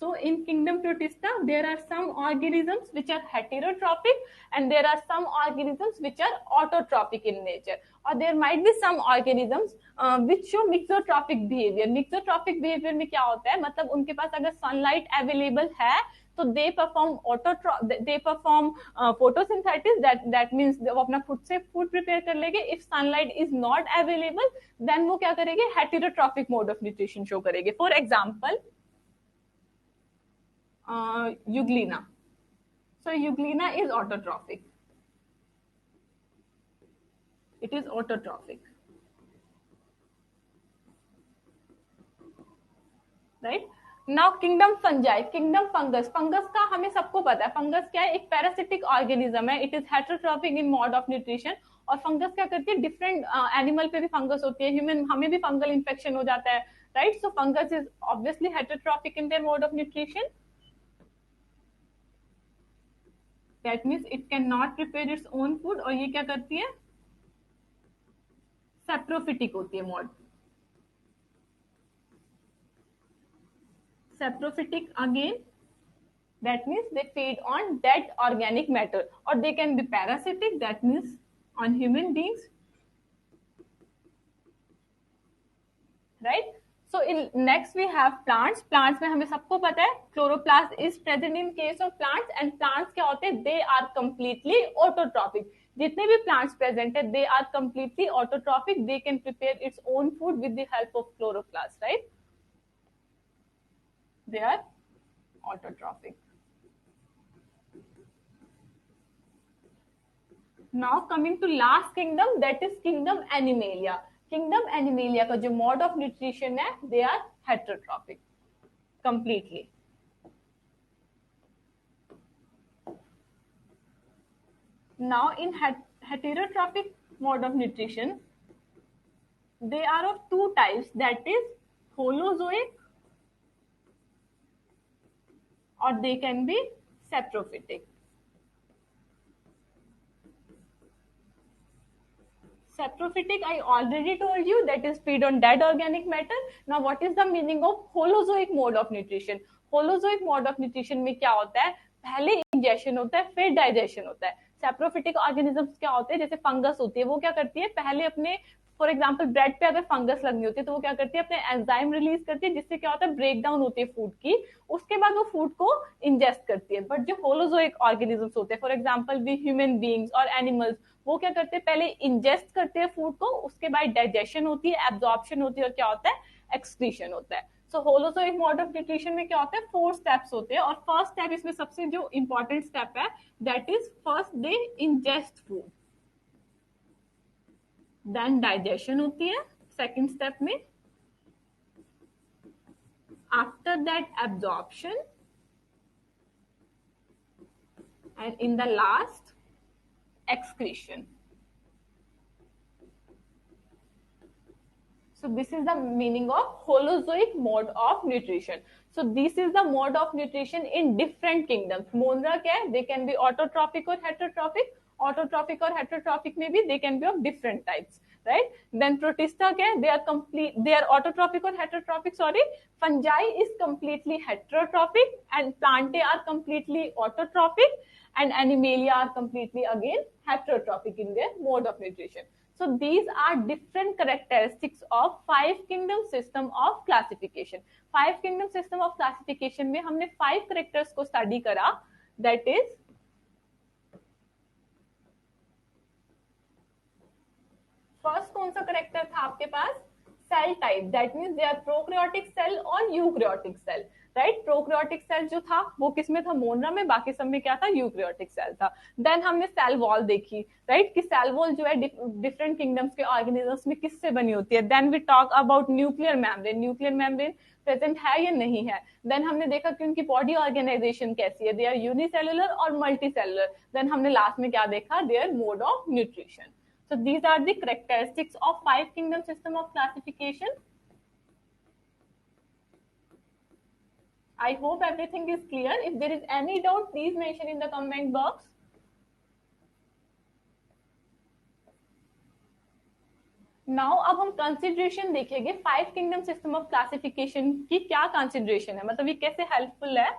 So in kingdom Protista, there are some organisms which are heterotrophic and there are some organisms which are autotrophic in nature. Or there might be some organisms which show mixotrophic behavior. Mixotrophic behavior में क्या होता है, मतलब उनके पास अगर sunlight available है तो they perform photosynthesis, that means वो अपना खुद से food prepare कर लेंगे. If sunlight is not available, then वो क्या करेंगे, heterotrophic mode of nutrition show करेंगे. For example, Euglena. So Euglena is autotrophic. It is autotrophic. Right? Now kingdom fungi, kingdom fungus. Fungus का हमें सबको पता है, fungus क्या है, एक parasitic organism है. It is heterotrophic in mode of nutrition. और fungus क्या करती है, different animal पे भी fungus होती है, human हमें भी fungal infection हो जाता है. Right? So fungus is obviously heterotrophic in their mode of nutrition. That means it cannot prepare its own food. और ये क्या करती है, saprophytic होती है mod. Saprophytic again, that means they feed on dead organic matter. or they can be parasitic, that means on human beings, right? So in next we have plants. Plants में हमें सबको पता है chloroplast is present in case of plants, and plants क्या होते हैं, they are completely autotrophic. जितने भी plants present है they are completely autotrophic. They can prepare its own food with the help of chloroplast, right? They are autotrophic. Now coming to last kingdom, that is kingdom Animalia. Kingdom Animalia का जो mode of nutrition है, they are heterotrophic completely. Now in heterotrophic mode of nutrition, they are of two types, that is holozoic or they can be saprophytic. Saprophytic, I already told you, that is feed on dead organic matter. Now what is the meaning of holozoic mode of nutrition? Holozoic mode of nutrition में क्या होता है, पहले ingestion होता है फिर digestion होता है. सैप्रोफिटिक ऑर्गेनिजम्स क्या होते हैं, जैसे फंगस होती है, वो क्या करती है, पहले अपने फॉर एग्जाम्पल ब्रेड पे अगर फंगस लगनी होती है तो वो क्या करती है, अपने एंजाइम रिलीज करती है, जिससे क्या होता है, ब्रेक डाउन होती है फूड की, उसके बाद वो फूड को इंजेस्ट करती है. बट जो होलोजोइक ऑर्गेनिजम्स होते हैं, for example we human beings और एनिमल्स, वो क्या करते हैं, पहले इंजेस्ट करते हैं फूड को, उसके बाद डाइजेशन होती है, एब्जॉर्प्शन होती है, और क्या होता है, एक्सक्रीशन होता है. सो होलोजोइक मोड ऑफ न्यूट्रिशन में क्या होता है, 4 स्टेप्स होते हैं, और फर्स्ट स्टेप इसमें सबसे जो इंपॉर्टेंट स्टेप है, that is first they ingest food, then digestion होती है सेकंड स्टेप में, after that absorption, and in the last excretion. So this is the meaning of holozoic mode of nutrition. So this is the mode of nutrition in different kingdoms. Monera क्या है, they can be autotrophic or heterotrophic. Autotrophic और heterotrophic में भी they can be of different types, right? Then protista क्या है, they are autotrophic or heterotrophic, sorry. Fungi is completely heterotrophic and plantae are completely autotrophic, and Animalia are completely again heterotrophic in their mode of nutrition. So these are different characteristics of 5 kingdom system of classification. 5 kingdom system of classification में हमने 5 characters को study करा, that is first कौन सा character था आपके पास, cell type, that means they are prokaryotic cell or eukaryotic cell, right. Prokaryotic cell जो था वो किसमें था, मोनरा में, बाकी सब में क्या था, यूक्रियोटिक सेल था. देन हमने सेल वॉल देखी, राइट, कि सेल वॉल जो है डिफरेंट किंगडम्स के ऑर्गेनिजम्स में किससे बनी होती है. Then we talk about nuclear membrane, nuclear membrane present है या नहीं है. देन हमने देखा कि उनकी बॉडी ऑर्गेनाइजेशन कैसी है, दे आर यूनिसेलुलर और मल्टीसेलुलर. देन हमने लास्ट में क्या देखा, their mode of nutrition. So these are the characteristics of 5 kingdom system of classification. I hope everything is clear. If there is any doubt, please mention in the comment box. Now अब हम consideration देखेंगे 5 kingdom system of classification की क्या consideration है, मतलब ये कैसे helpful है.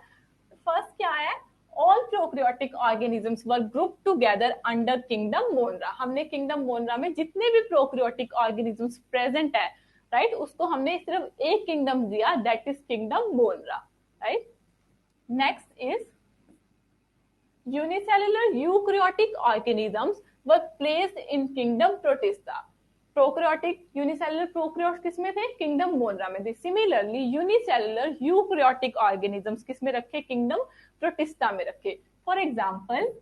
First क्या है, all prokaryotic organisms were grouped together under kingdom Monera. हमने kingdom Monera में जितने भी prokaryotic organisms present है, right, उसको हमने सिर्फ एक kingdom दिया, that is kingdom Monera. Right. Next is unicellular eukaryotic organisms were placed in kingdom Protista. Prokaryotic unicellular prokaryotes किसमें थे, kingdom Monera में थे. Similarly unicellular eukaryotic organisms किसमें रखे, kingdom Protista में रखे. For example,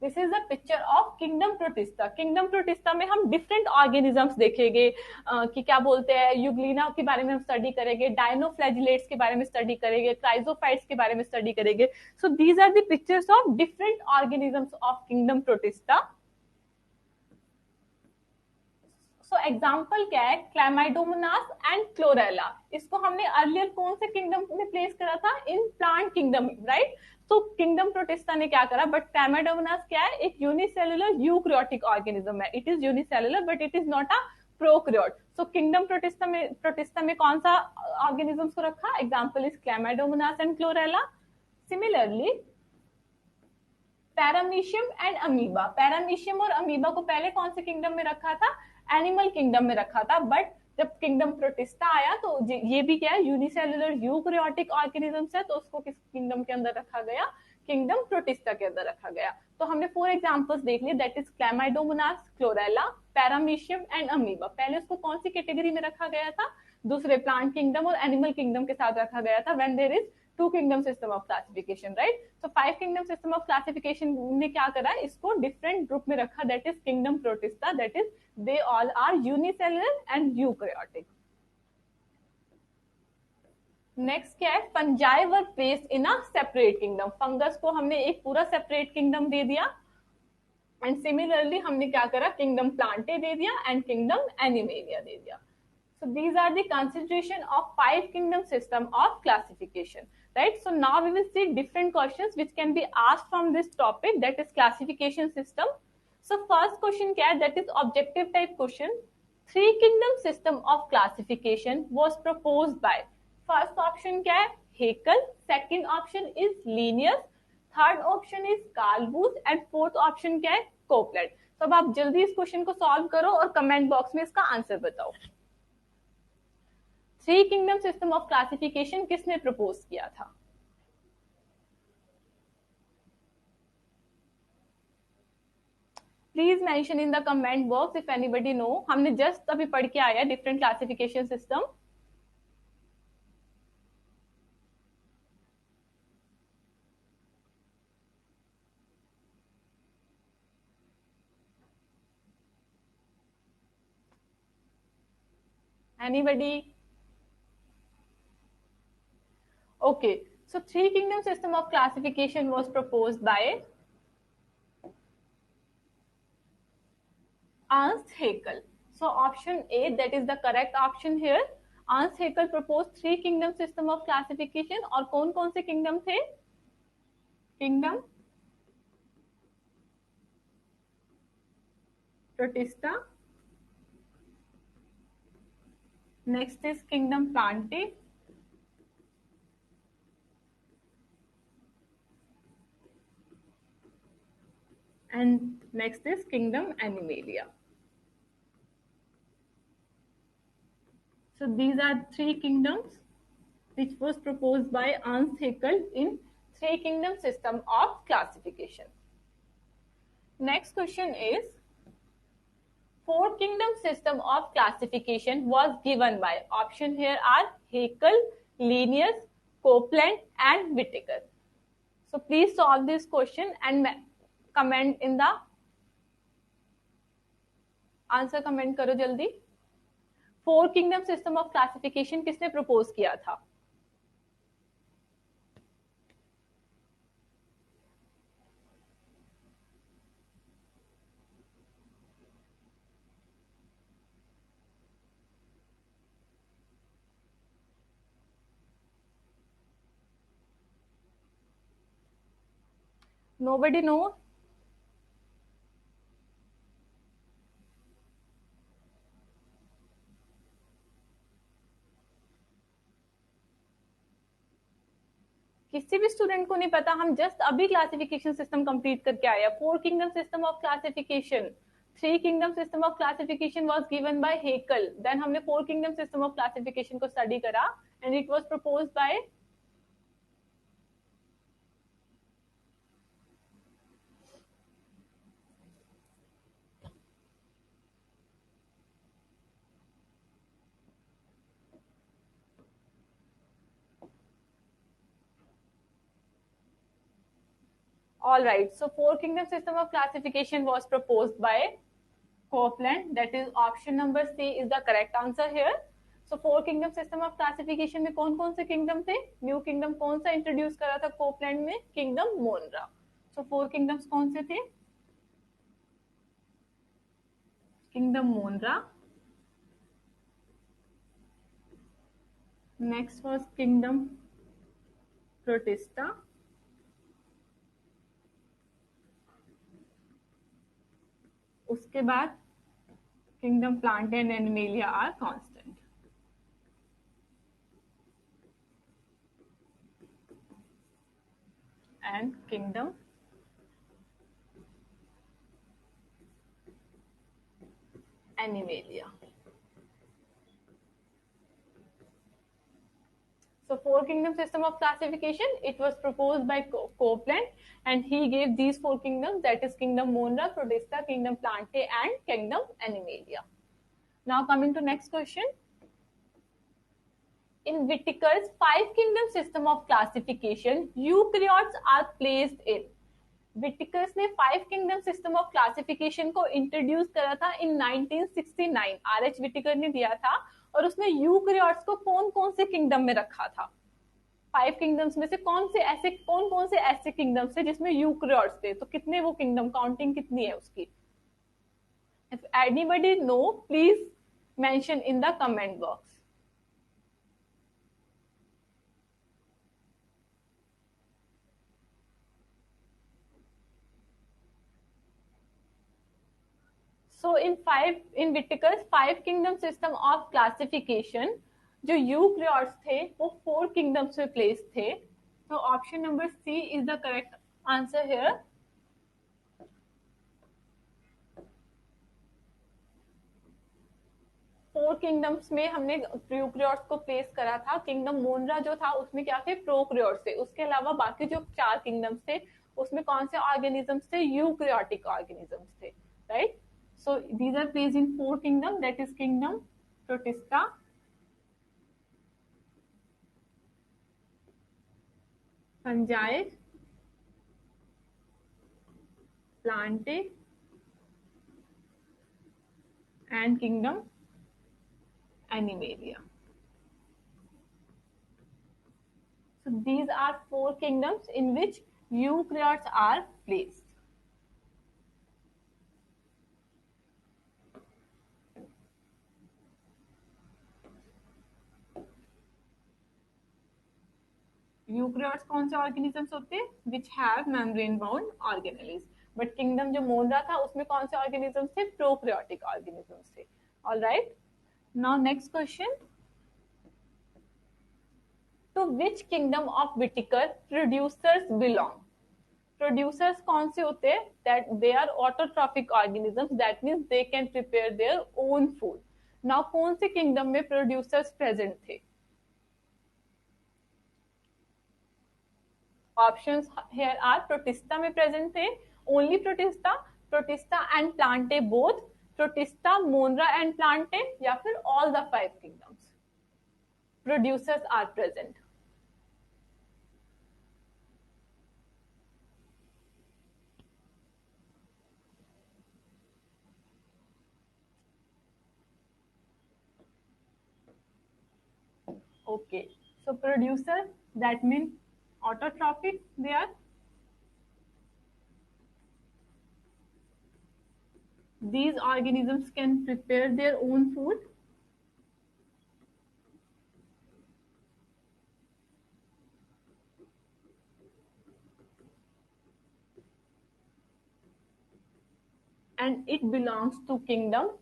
this is the picture of kingdom Protista. Kingdom Protista में हम डिफरेंट ऑर्गेनिजम्स देखेंगे, कि क्या बोलते हैं, यूग्लिना के बारे में हम स्टडी करेंगे, डायनोफ्लैजिलेट्स के बारे में स्टडी करेंगे, क्राइजोफाइट्स के बारे में स्टडी करेंगे. So these are the pictures of different organisms of kingdom Protista. So example क्या है, क्लैमाइडोमोनास एंड क्लोरेला. इसको हमने अर्लियर कौन से किंगडम में प्लेस करा था, इन प्लांट किंगडम, राइट. तो किंगडम प्रोटिस्टा ने क्या करा, बट क्लैमाइडोमोनास क्या है, एक यूनिसेलुलर यूक्रियोटिक ऑर्गेनिज्म है. It is unicellular but it is not a prokaryote. So kingdom Protista में कौन सा ऑर्गेनिजम्स को रखा, example is Chlamydomonas and Chlorella. Similarly Paramecium and amoeba. Paramecium और अमीबा को पहले कौन से किंगडम में रखा था? एनिमल किंगडम में रखा था। बट जब किंगडम प्रोटिस्टा आया तो ये भी क्या है, यूनिसेलुलर यूकैरियोटिक ऑर्गेनिजम्स है, तो उसको किस किंगडम के अंदर रखा गया? किंगडम प्रोटिस्टा के अंदर रखा गया। तो हमने 4 एग्जांपल्स देख लिए, that is Chlamydomonas, chlorella, paramecium and amoeba. पहले उसको कौन सी कैटेगरी में रखा गया था? दूसरे प्लांट किंगडम और एनिमल किंगडम के साथ रखा गया था, when there is 2 kingdom system of classification, right? तो 5 किंगडम सिस्टम ऑफ क्लासिफिकेशन ने क्या करा? इसको डिफरेंट ग्रुप में रखा, that is kingdom Protista, that is they all are unicellular and eukaryotic. Next क्या है? Fungi were placed in a separate kingdom. Fungus को हमने एक पूरा सेपरेट किंगडम दे दिया, एंड सिमिलरली हमने क्या करा? किंगडम प्लांटे दे दिया एंड किंगडम एनिमेलिया दे दिया। So these are the consideration of 5 kingdom system of classification, right? So now we will see different questions which can be asked from this topic, that is classification system. So first question क्या है? That is objective type question. 3 kingdom system of classification was proposed by, first option क्या है? Haeckel, second option is Linnaeus, third option is Carl Booth and fourth option क्या है? Copeland. तो अब आप जल्दी इस क्वेश्चन को सॉल्व करो और कमेंट बॉक्स में इसका आंसर बताओ। 3 किंगडम सिस्टम ऑफ क्लासिफिकेशन किसने प्रपोज किया था? Please mention in the comment box if anybody know. हमने जस्ट अभी पढ़ के आया different classification system. Anybody? Okay, so 3 kingdom system of classification was proposed by Ernst Haeckel. So option A, that is the correct option here. Ernst Haeckel proposed 3 kingdom system of classification, और कौन कौन से kingdom थे? Kingdom protista, next is kingdom plantae, and next is kingdom animalia. So these are 3 kingdoms which was proposed by Ernst Haeckel in 3 kingdom system of classification. Next question is, 4 kingdom system of classification was given by, option here are Haeckel, Linnaeus, Copeland and Whittaker. So please solve this question and comment in the answer, comment करो जल्दी। 4 kingdom system of classification किसने propose किया था? Nobody knows? किसी भी student को नहीं पता? हम जस्ट अभी क्लासिफिकेशन सिस्टम कंप्लीट करके आए। 4 kingdom system of classification, 3 kingdom system of classification was given by Haeckel, then हमने 4 किंगडम सिस्टम ऑफ क्लासिफिकेशन को स्टडी करा and it was proposed by all right. So 4 kingdom system of classification was proposed by Copeland, that is option number C is the correct answer here. So 4 kingdom system of classification में कौन कौन से kingdom थे? New kingdom कौन सा introduce करा था Copeland में? किंगडम मोनरा। So 4 kingdoms कौन से थे? Kingdom Monera, next was kingdom Protista, उसके बाद kingdom Plantae and Animalia are constant. And kingdom Animalia. So four kingdom system of classification, it was proposed by Copeland, and he gave these four kingdoms, that is kingdom Monera, Protista, kingdom Plantae and kingdom Animalia. Now coming to next question. In Whittaker's five kingdom system of classification, eukaryotes are placed in. Whittaker's ने five kingdom system of classification को introduce करा था इन 1969. RH. विटिकर ने दिया था और उसने eukaryotes को कौन कौन से किंगडम में रखा था. फाइव किंगडम्स में से कौन कौन से ऐसे किंगडम्स थे जिसमें यूकैरियोट्स थे. तो कितने वो किंगडम, काउंटिंग कितनी है उसकी. If anybody know please mention in the comment box. So in Whittaker's five kingdom system of classification, जो यूकैरियोट्स थे वो फोर किंगडम्स में प्लेस थे. तो option number C is the correct answer here. Four kingdoms में हमने eukaryotes को place करा था. किंगडम मोनरा जो था उसमें क्या थे, प्रोकैरियोट्स थे. उसके अलावा बाकी जो चार किंगडम्स थे उसमें कौन से ऑर्गेनिजम्स थे, यूकैरियोटिक ऑर्गेनिजम्स थे. Right. So these are placed in four kingdom, that is kingdom Protista, Fungi, Plantae and kingdom Animalia. So these are four kingdoms in which eukaryotes are placed. Eukaryotes कौन से organisms होते हैं, which have membrane bound organelles. But kingdom जो Monera था उसमें कौन से organisms थे, प्रोकैरियोटिक ऑर्गेनिजम्स थे. Alright. Now next question. To which kingdom of Whittaker producers belong. Producers कौन से होते हैं, that they are autotrophic organisms, that means they can prepare their own food. Now कौन से किंगडम में प्रोड्यूसर्स प्रेजेंट थे. Options here are Protista में present थे, only Protista, Protista and Plantae both, Protista, Monera and Plantae, या फिर all the five kingdoms producers are present. Okay, so producer, that means autotrophic, they are. These organisms can prepare their own food. And it belongs to kingdom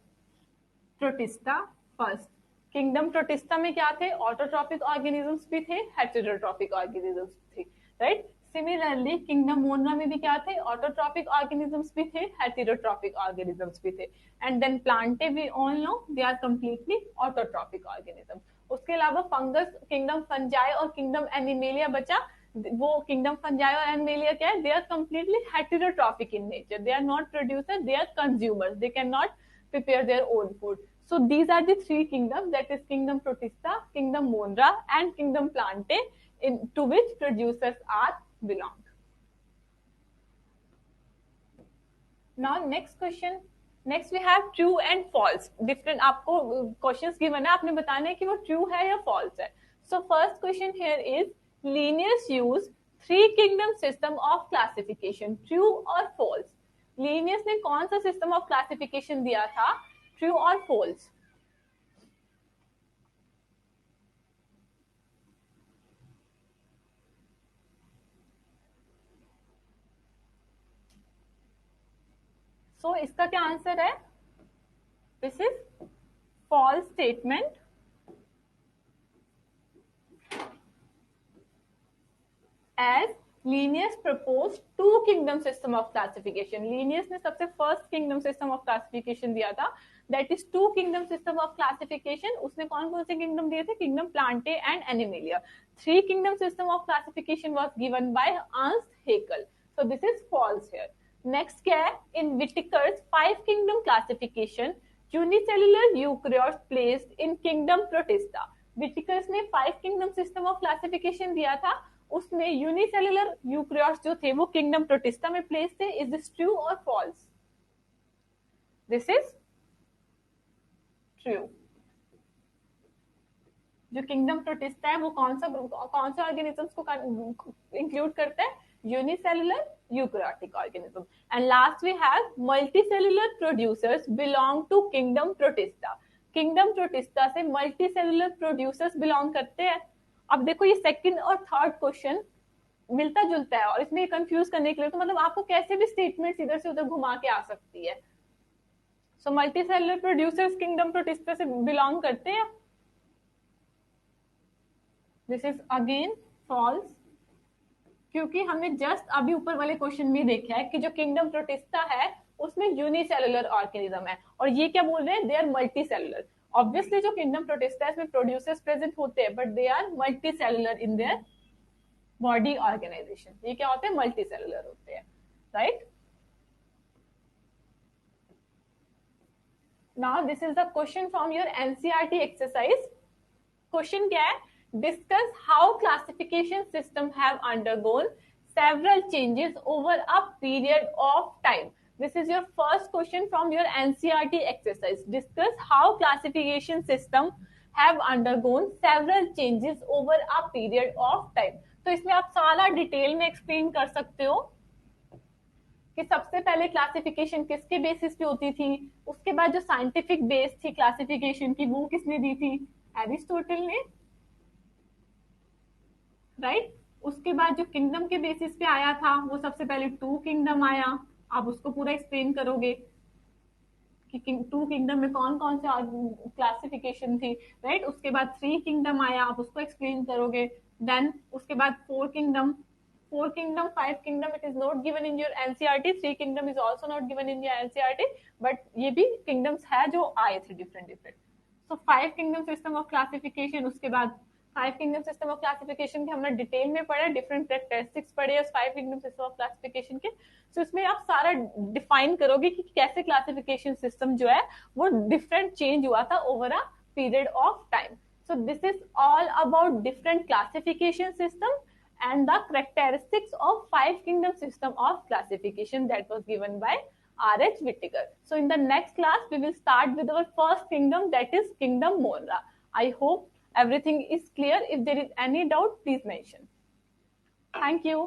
Protista first. Kingdom Protista में क्या थे, autotrophic organisms भी थे, heterotrophic organisms थे. Right. Similarly kingdom मोनरा में भी क्या थे, ऑटोट्रॉपिक ऑर्गेनिजम्स भी थे, हेटेरोट्रॉपिक ऑर्गेनिजम्स भी थे. And then Plantae we all know they are completely autotrophic organism. उसके अलावा फंगस, किंगडम फंजाई और किंगडम एनिमेलिया बचा. वो किंगडम फंजाई और एनिमेलिया क्या है, they are completely heterotrophic in nature. They are not producer, they are consumers. They can not prepare their own food. So these are the three kingdoms, that is kingdom Protista, kingdom Monera and kingdom Plantae, to which producers are belong. Now next question. Next we have true and false. Different आपको questions given है, आपने बताना है कि वो true है या false है. So first question here is Linnaeus used three kingdom system of classification. True or false? Linnaeus ने कौन सा सिस्टम ऑफ क्लासिफिकेशन दिया था, ट्रू और फॉल्स. सो इसका क्या आंसर है, this is false statement. As Linnaeus proposed two kingdom system of classification. Linnaeus ने सबसे first kingdom system of classification दिया था, that is 2 kingdom system of classification. उसने कौन कौन से kingdom दिए थे? Kingdom Plantae and Animalia. 3 kingdom system of classification was given by Ernst Haeckel. So this is false here. Next क्या है? In Whittaker's 5 kingdom classification, unicellular eukaryotes placed in kingdom Protista. Whittaker's ने 5 kingdom system of classification दिया था, उसमें unicellular eukaryotes जो थे वो kingdom Protista में प्लेस थे. इज दिस ट्रू और फॉल्स? This is true. जो किंगडम प्रोटिस्टा है वो कौन सा ऑर्गेनिजम्स को इंक्लूड करता है? Unicellular eukaryotic organism. And last we have multicellular producers belong to kingdom Protista. Kingdom Protista से मल्टीसेलुलर प्रोड्यूसर्स बिलोंग करते हैं. अब देखो ये सेकंड और थर्ड क्वेश्चन मिलता जुलता है और इसमें कंफ्यूज करने के लिए तो मतलब आपको कैसे भी स्टेटमेंट्स इधर से उधर घुमा के आ सकती है. सो मल्टीसेलुलर प्रोड्यूसर्स किंगडम प्रोटिस्टा से बिलोंग करते हैं. दिस इज अगेन फॉल्स, क्योंकि हमने जस्ट अभी ऊपर वाले क्वेश्चन में देखा है कि जो किंगडम प्रोटिस्टा है उसमें यूनिसेलुलर ऑर्गेनिज्म है और ये क्या बोल रहे हैं? They are multicellular. ऑब्वियसली जो किंगडम प्रोटिस्टा है इसमें प्रोड्यूसर्स प्रेजेंट होते हैं but they are multicellular in their body organisation. ये क्या होते हैं? मल्टीसेलुलर होते हैं, right? Now this is the question from your NCERT exercise. Question क्या है? Discuss how classification system have undergone several changes over a period of time. This is your first question from your NCERT exercise. Discuss how classification system have undergone several changes over a period of time. तो इसमें आप सारा detail में explain कर सकते हो कि सबसे पहले क्लासिफिकेशन किसके बेसिस पे होती थी, उसके बाद जो साइंटिफिक बेस थी क्लासिफिकेशन की वो किसने दी थी? एरिस्टोटल ने, राइट? उसके बाद जो किंगडम के बेसिस पे आया था वो सबसे पहले 2 किंगडम आया. आप उसको पूरा एक्सप्लेन करोगे कि 2 किंगडम में कौन कौन से क्लासिफिकेशन थी, राइट? उसके बाद 3 किंगडम आया, आप उसको एक्सप्लेन करोगे. देन उसके बाद 4 kingdom, 5 kingdom. It is not given in your NCERT. 3 kingdom is also not given in your NCERT, but ये भी किंगडम्स है जो आए थे different. So 5 kingdom system of classification. उसके बाद 5 किंगडम सिस्टम ऑफ क्लासिफिकेशन के हमने डिटेल में पढ़ा, डिफरेंट कैरेक्टरिस्टिक्स पढ़े उस 5 किंगडम सिस्टम ऑफ क्लासिफिकेशन के. सो इसमें आप सारा डिफाइन करोगे कि कैसे क्लासिफिकेशन सिस्टम जो है वो डिफरेंट चेंज हुआ था over a period of time. So this is all about different classification system and the characteristics of 5 kingdom system of classification that was given by R.H. Whittaker. So in the next class, we will start with our first kingdom, that is Kingdom Monera. I hope everything is clear. If there is any doubt, please mention. Thank you.